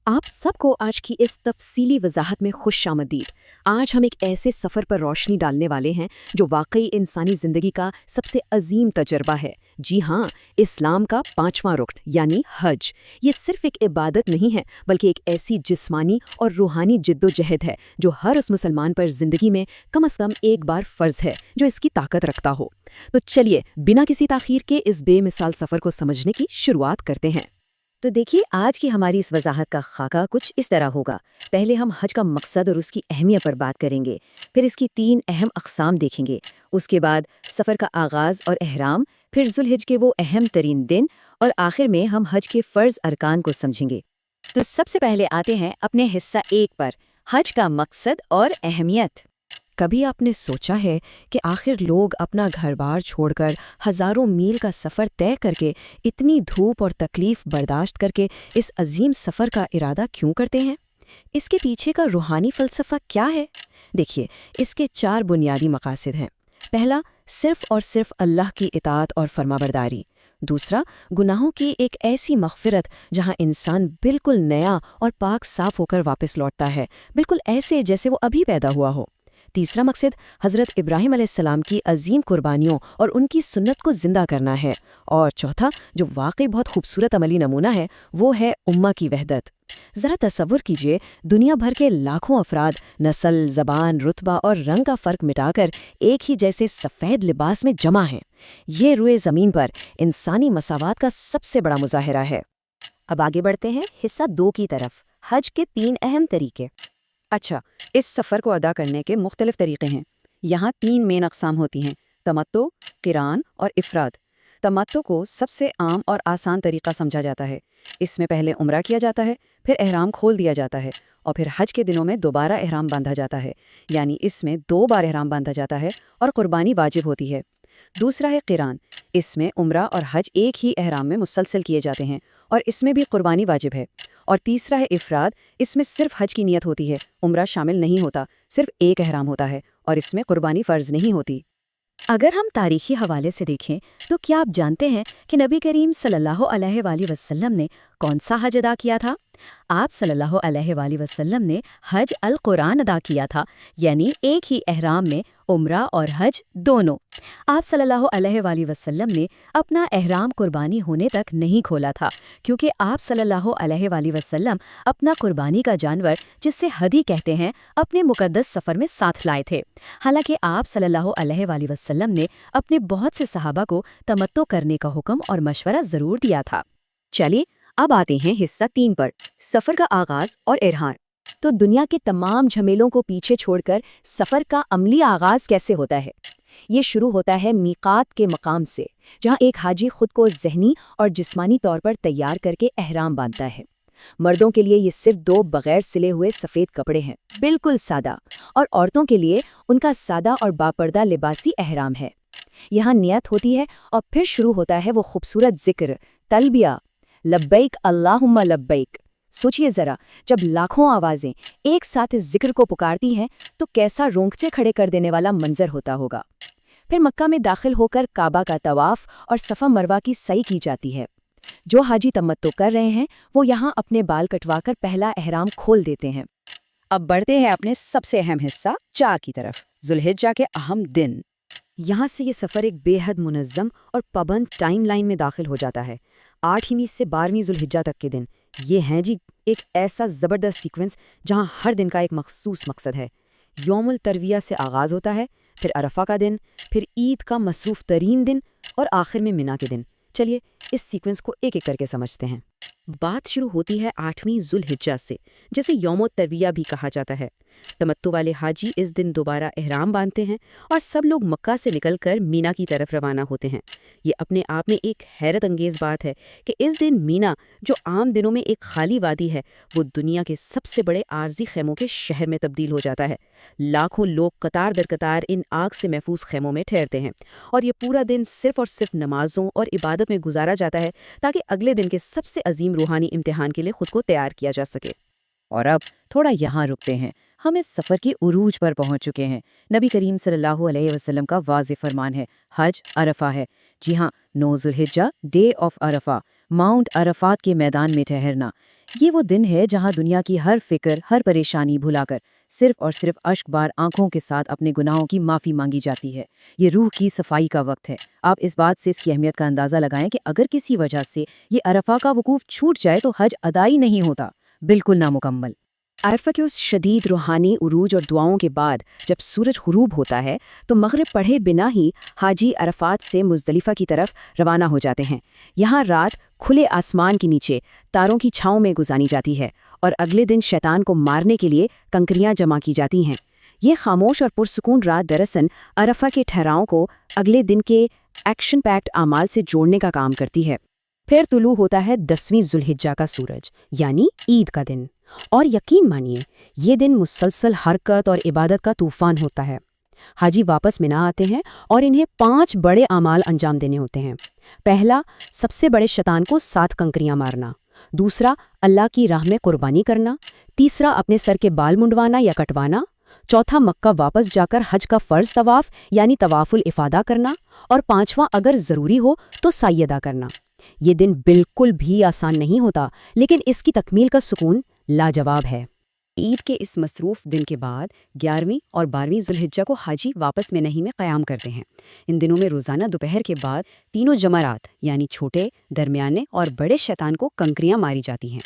आप सबको आज की इस तफसीली वजाहत में खुश आमदीद। आज हम एक ऐसे सफ़र पर रोशनी डालने वाले हैं जो वाकई इंसानी ज़िंदगी का सबसे अजीम तजर्बा है। जी हाँ, इस्लाम का 5वां रुकन यानी हज। ये सिर्फ एक इबादत नहीं है बल्कि एक ऐसी जिस्मानी और रूहानी जिद्दोजहद है जो हर उस मुसलमान पर ज़िंदगी में कम अज़ कम एक बार फ़र्ज़ है जो इसकी ताकत रखता हो। तो चलिए बिना किसी ताख़ीर के इस बेमिसाल सफ़र को समझने की शुरुआत करते हैं। तो देखिए, आज की हमारी इस वजाहत का खाका कुछ इस तरह होगा। पहले हम हज का मकसद और उसकी अहमियत पर बात करेंगे, फिर इसकी 3 अहम अक़साम देखेंगे। उसके बाद सफ़र का आगाज़ और एहराम, फिर जुल्हिज के वो अहम तरीन दिन, और आखिर में हम हज के फ़र्ज़ अरकान को समझेंगे। तो सबसे पहले आते हैं अपने हिस्सा 1 पर, हज का मकसद और अहमियत। कभी आपने सोचा है कि आखिर लोग अपना घर-बार छोड़कर हज़ारों मील का सफ़र तय करके, इतनी धूप और तकलीफ़ बर्दाश्त करके इस अजीम सफ़र का इरादा क्यों करते हैं? इसके पीछे का रूहानी फ़लसफ़ा क्या है? देखिए, इसके 4 बुनियादी मकासद हैं। पहला, सिर्फ़ और सिर्फ़ अल्लाह की इताअत और फरमाबरदारी। दूसरा, गुनाहों की एक ऐसी मग़फ़िरत जहाँ इंसान बिल्कुल नया और पाक साफ़ होकर वापस लौटता है, बिल्कुल ऐसे जैसे वो अभी पैदा हुआ हो। तीसरा मकसद हज़रत इब्राहीम अलैहिस्सलाम की अजीम कुर्बानियों और उनकी सुन्नत को ज़िंदा करना है। और चौथा, जो वाकई बहुत खूबसूरत अमली नमूना है, वो है उम्मा की वहदत। ज़रा तसव्वुर कीजिए, दुनिया भर के लाखों अफराद नस्ल, ज़बान, रुतबा और रंग का फ़र्क मिटाकर एक ही जैसे सफ़ेद लिबास में जमा हैं। ये रुए ज़मीन पर इंसानी मसावात का सबसे बड़ा मुजाहिरा है। अब आगे बढ़ते हैं हिस्सा 2 की तरफ, हज के 3 अहम तरीके। अच्छा, इस सफ़र को अदा करने के मुख्तलिफ तरीक़े हैं। यहाँ 3 मेन अक़साम होती हैं: तमत्तो, क़िरान और इफ़राद। तमत्तो को सबसे आम और आसान तरीक़ा समझा जाता है। इसमें पहले उम्रा किया जाता है, फिर एहराम खोल दिया जाता है और फिर हज के दिनों में दोबारा एहराम बांधा जाता है, यानी इसमें 2 बार एहराम बांधा जाता है और कुर्बानी वाजिब होती है। दूसरा है क़िरान। इसमें उम्रा और हज एक ही एहराम में मुसलसल किए जाते हैं और इसमें भी कुर्बानी वाजिब है। और तीसरा है इफ़राद। इसमें सिर्फ हज की नियत होती है, उम्रा शामिल नहीं होता, सिर्फ एक एहराम होता है और इसमें कुर्बानी फ़र्ज़ नहीं होती। अगर हम तारीखी हवाले से देखें तो क्या आप जानते हैं कि नबी करीम सल्लल्लाहु अलैहि वसल्लम ने कौन सा हज अदा किया था? आप सल्लल्लाहु अलैहि वसल्लम ने हज अल कुरान अदा किया था, यानी एक ही एहराम में उम्रा और हज दोनों। आप सल्लल्लाहु अलैहि वसल्लम ने अपना एहराम कुर्बानी होने तक नहीं खोला था, क्योंकि आप सल्लल्लाहु अलैहि वसल्लम अपना कुर्बानी का जानवर, जिसे हदी कहते हैं, अपने मुकद्दस सफ़र में साथ लाए थे। हालांकि आप सल्लल्लाहु अलैहि वसल्लम ने अपने बहुत से सहाबा को तमत्तो करने का हुक्म और मशवरा ज़रूर दिया था। चलिए अब आते हैं हिस्सा 3 पर, सफ़र का आगाज़ और इरहान। तो दुनिया के तमाम झमेलों को पीछे छोड़कर सफ़र का अमली आगाज़ कैसे होता है? ये शुरू होता है मीक़ात के मकाम से, जहाँ एक हाजी खुद को ज़हनी और जिस्मानी तौर पर तैयार करके एहराम बांधता है। मर्दों के लिए ये सिर्फ 2 बगैर सिले हुए सफ़ेद कपड़े हैं, बिल्कुल सादा, और औरतों के लिए उनका सादा और बापर्दा लिबासी एहराम है। यहाँ नियत होती है और फिर शुरू होता है वो खूबसूरत ज़िक्र, तलबिया, लब्बैक अल्लाहुम्मा लब्बैक। सोचिए ज़रा, जब लाखों आवाज़ें एक साथ इस जिक्र को पुकारती हैं तो कैसा रोंगटे खड़े कर देने वाला मंजर होता होगा। फिर मक्का में दाखिल होकर काबा का तवाफ़ और सफ़ा मरवा की सई की जाती है। जो हाजी तमत्तो कर रहे हैं वो यहाँ अपने बाल कटवाकर पहला एहराम खोल देते हैं। अब बढ़ते हैं अपने सबसे अहम हिस्सा 4 की तरफ, जुल्हिज्जा के अहम दिन। यहाँ से ये सफ़र एक बेहद मुनज़्ज़म और पाबंद टाइमलाइन में दाखिल हो जाता है। 8वीं से 12वीं जुल्हिज्जा तक के दिन, ये हैं जी एक ऐसा ज़बरदस्त सीक्वेंस जहाँ हर दिन का एक मखसूस मकसद है। यौमुल तरविया से आगाज़ होता है, फिर अरफा का दिन, फिर ईद का मसरूफ़ तरीन दिन और आखिर में मिना के दिन। चलिए इस सीक्वेंस को एक एक करके समझते हैं। बात शुरू होती है 8वीं जुल्हिज्जा से, जिसे यौमुत तरविया भी कहा जाता है। तमत्तो वाले हाजी इस दिन दोबारा एहराम बांधते हैं और सब लोग मक्का से निकलकर मीना की तरफ रवाना होते हैं। ये अपने आप में एक हैरत अंगेज़ बात है कि इस दिन मीना, जो आम दिनों में एक खाली वादी है, वो दुनिया के सबसे बड़े आर्जी खेमों के शहर में तब्दील हो जाता है। लाखों लोग कतार दर कतार इन आग से महफूज खेमों में ठहरते हैं और ये पूरा दिन सिर्फ और सिर्फ नमाजों और इबादत में गुजारा जाता है ताकि अगले दिन के सबसे अजीम रूहानी इम्तिहान के लिए खुद को तैयार किया जा सके। और अब थोड़ा यहाँ रुकते हैं, हम इस सफ़र की उरूज पर पहुंच चुके हैं। नबी करीम सल्लल्लाहु अलैहि वसल्लम का वाज़ेह फरमान है, हज अरफा है। जी हाँ, 9 Zilhijja, day of Arfa, mount Arfat के मैदान में ठहरना। یہ وہ دن ہے جہاں دنیا کی ہر فکر، ہر پریشانی بھلا کر صرف اور صرف اشک بار آنکھوں کے ساتھ اپنے گناہوں کی معافی مانگی جاتی ہے۔ یہ روح کی صفائی کا وقت ہے۔ آپ اس بات سے اس کی اہمیت کا اندازہ لگائیں کہ اگر کسی وجہ سے یہ عرفہ کا وقوف چھوٹ جائے تو حج ادا ہی نہیں ہوتا، بالکل نامکمل۔ عرفہ کے اس شدید روحانی عروج اور دعاؤں کے بعد جب سورج غروب ہوتا ہے تو مغرب پڑھے بنا ہی حاجی عرفات سے مزدلفہ کی طرف روانہ ہو جاتے ہیں۔ یہاں رات کھلے آسمان کے نیچے تاروں کی چھاؤں میں گزاری جاتی ہے اور اگلے دن شیطان کو مارنے کے لیے کنکریاں جمع کی جاتی ہیں۔ یہ خاموش اور پرسکون رات دراصل عرفہ کے ٹھہراؤں کو اگلے دن کے ایکشن پیکڈ اعمال سے جوڑنے کا کام کرتی ہے۔ پھر طلوع ہوتا ہے 10ویں ذو الحجہ کا سورج، یعنی عید کا دن، اور یقین مانیے یہ دن مسلسل حرکت اور عبادت کا طوفان ہوتا ہے۔ حاجی واپس منا آتے ہیں اور انہیں 5 بڑے اعمال انجام دینے ہوتے ہیں۔ پہلا، سب سے بڑے شیطان کو 7 کنکریاں مارنا۔ دوسرا، اللہ کی راہ میں قربانی کرنا۔ تیسرا، اپنے سر کے بال منڈوانا یا کٹوانا۔ چوتھا، مکہ واپس جا کر حج کا فرض طواف یعنی طواف الافادہ کرنا۔ اور پانچواں، اگر ضروری ہو تو سعی ادا کرنا۔ یہ دن بالکل بھی آسان نہیں ہوتا، لیکن اس کی تکمیل کا سکون لاجواب ہے۔ عید کے اس مصروف دن کے بعد 11ویں اور 12ویں ذو الحجہ کو حاجی واپس منی میں قیام کرتے ہیں۔ ان دنوں میں روزانہ دوپہر کے بعد تینوں جمرات یعنی چھوٹے، درمیانے اور بڑے شیطان کو کنکریاں ماری جاتی ہیں۔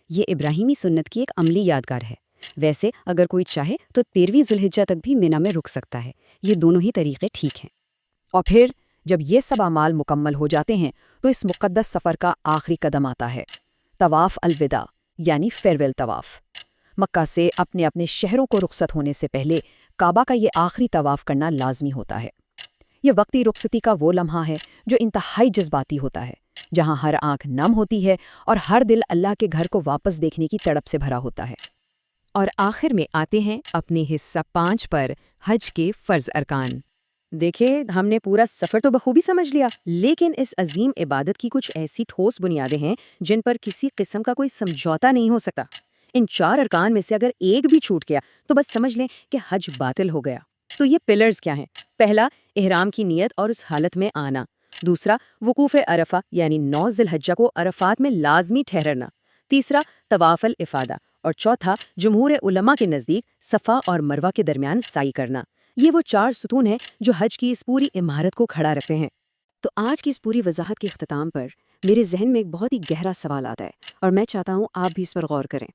یہ ابراہیمی سنت کی ایک عملی یادگار ہے۔ ویسے اگر کوئی چاہے تو 13ویں ذو الحجہ تک بھی منی میں رک سکتا ہے۔ یہ دونوں ہی طریقے ٹھیک ہیں۔ اور پھر جب یہ سب اعمال مکمل ہو جاتے ہیں تو اس مقدس سفر کا آخری قدم آتا ہے، طواف الوداع یعنی فیئرویل طواف۔ مکہ سے اپنے اپنے شہروں کو رخصت ہونے سے پہلے کعبہ کا یہ آخری طواف کرنا لازمی ہوتا ہے۔ یہ وقتی رخصتی کا وہ لمحہ ہے جو انتہائی جذباتی ہوتا ہے، جہاں ہر آنکھ نم ہوتی ہے اور ہر دل اللہ کے گھر کو واپس دیکھنے کی تڑپ سے بھرا ہوتا ہے۔ اور آخر میں آتے ہیں اپنے حصہ 5 پر، حج کے فرض ارکان۔ دیکھیں، ہم نے پورا سفر تو بخوبی سمجھ لیا، لیکن اس عظیم عبادت کی کچھ ایسی ٹھوس بنیادیں ہیں جن پر کسی قسم کا کوئی سمجھوتا نہیں ہو سکتا۔ ان 4 ارکان میں سے اگر ایک بھی چھوٹ گیا تو بس سمجھ لیں کہ حج باطل ہو گیا۔ تو یہ پلرز کیا ہیں؟ پہلا، احرام کی نیت اور اس حالت میں آنا۔ دوسرا، وقوف عرفہ یعنی 9 ذی الحجہ کو عرفات میں لازمی ٹھہرنا۔ تیسرا، طواف الافادہ۔ اور چوتھا، جمہور علماء کے نزدیک صفا اور مروہ کے درمیان سعی کرنا۔ یہ وہ 4 ستون ہیں جو حج کی اس پوری عمارت کو کھڑا رکھتے ہیں۔ تو آج کی اس پوری وضاحت کے اختتام پر میرے ذہن میں ایک بہت ہی گہرا سوال آتا ہے، اور میں چاہتا ہوں آپ بھی اس پر غور کریں۔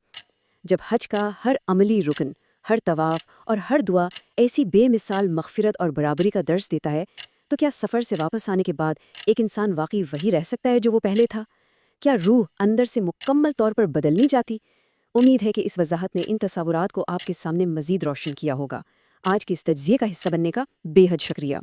جب حج کا ہر عملی رکن، ہر طواف اور ہر دعا ایسی بے مثال مغفرت اور برابری کا درس دیتا ہے، تو کیا سفر سے واپس آنے کے بعد ایک انسان واقعی وہی رہ سکتا ہے جو وہ پہلے تھا؟ کیا روح اندر سے مکمل طور پر بدل نہیں جاتی؟ امید ہے کہ اس وضاحت نے ان تصورات کو آپ کے سامنے مزید روشن کیا ہوگا۔ آج کے اس تجزیے کا حصہ بننے کا بے حد شکریہ۔